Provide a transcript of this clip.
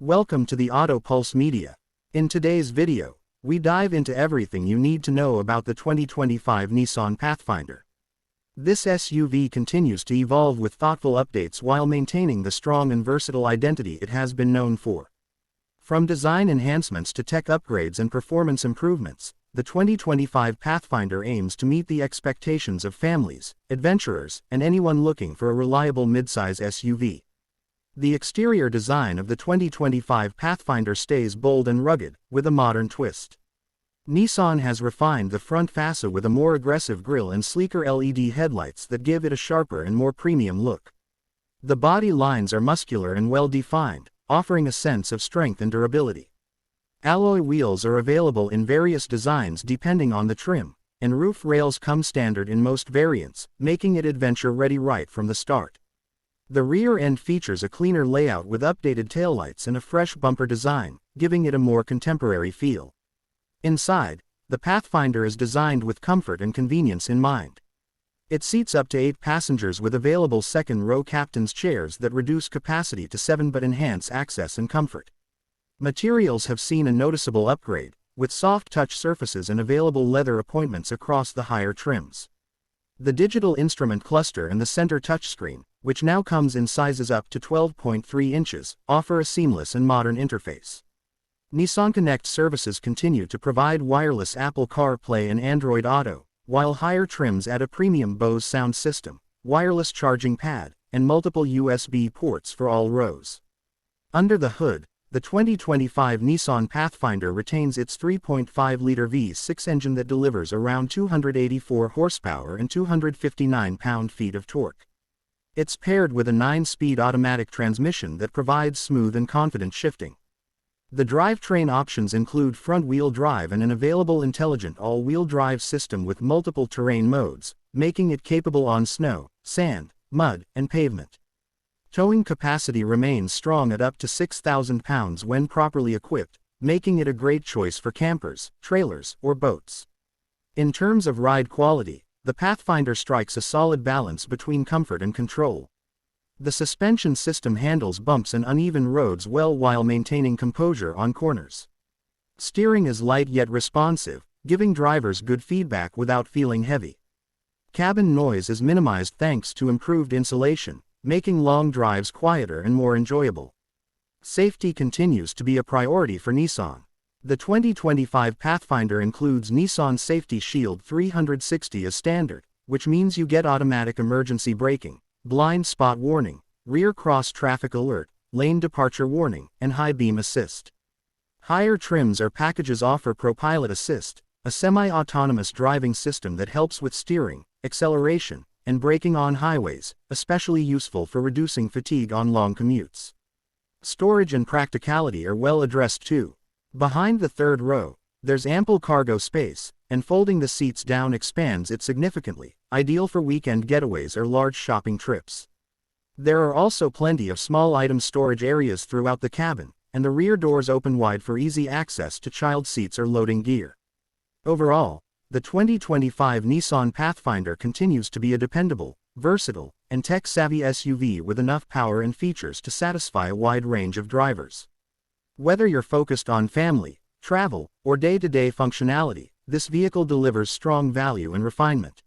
Welcome to the Auto Pulse Media. In today's video, we dive into everything you need to know about the 2025 Nissan Pathfinder. This SUV continues to evolve with thoughtful updates while maintaining the strong and versatile identity it has been known for. From design enhancements to tech upgrades and performance improvements, the 2025 Pathfinder aims to meet the expectations of families, adventurers, and anyone looking for a reliable midsize SUV. The exterior design of the 2025 Pathfinder stays bold and rugged, with a modern twist. Nissan has refined the front fascia with a more aggressive grille and sleeker LED headlights that give it a sharper and more premium look. The body lines are muscular and well-defined, offering a sense of strength and durability. Alloy wheels are available in various designs depending on the trim, and roof rails come standard in most variants, making it adventure-ready right from the start. The rear end features a cleaner layout with updated taillights and a fresh bumper design, giving it a more contemporary feel. Inside, the Pathfinder is designed with comfort and convenience in mind. It seats up to 8 passengers with available second-row captain's chairs that reduce capacity to 7 but enhance access and comfort. Materials have seen a noticeable upgrade, with soft touch surfaces and available leather appointments across the higher trims. The digital instrument cluster and the center touchscreen, which now comes in sizes up to 12.3 inches, offer a seamless and modern interface. Nissan Connect services continue to provide wireless Apple CarPlay and Android Auto, while higher trims add a premium Bose sound system, wireless charging pad, and multiple USB ports for all rows. Under the hood, the 2025 Nissan Pathfinder retains its 3.5-liter V6 engine that delivers around 284 horsepower and 259 pound-feet of torque. It's paired with a 9-speed automatic transmission that provides smooth and confident shifting. The drivetrain options include front-wheel drive and an available intelligent all-wheel drive system with multiple terrain modes, making it capable on snow, sand, mud, and pavement. Towing capacity remains strong at up to 6,000 pounds when properly equipped, making it a great choice for campers, trailers, or boats. In terms of ride quality, the Pathfinder strikes a solid balance between comfort and control. The suspension system handles bumps and uneven roads well while maintaining composure on corners. Steering is light yet responsive, giving drivers good feedback without feeling heavy. Cabin noise is minimized thanks to improved insulation, making long drives quieter and more enjoyable. Safety continues to be a priority for Nissan. The 2025 Pathfinder includes Nissan Safety Shield 360 as standard, which means you get automatic emergency braking, blind spot warning, rear cross traffic alert, lane departure warning, and high beam assist. Higher trims or packages offer ProPilot Assist, a semi-autonomous driving system that helps with steering, acceleration, and braking on highways, especially useful for reducing fatigue on long commutes. Storage and practicality are well addressed too. Behind the third row, there's ample cargo space, and folding the seats down expands it significantly, ideal for weekend getaways or large shopping trips. There are also plenty of small item storage areas throughout the cabin, and the rear doors open wide for easy access to child seats or loading gear. Overall, the 2025 Nissan Pathfinder continues to be a dependable, versatile, and tech-savvy SUV with enough power and features to satisfy a wide range of drivers. Whether you're focused on family, travel, or day-to-day functionality, this vehicle delivers strong value and refinement.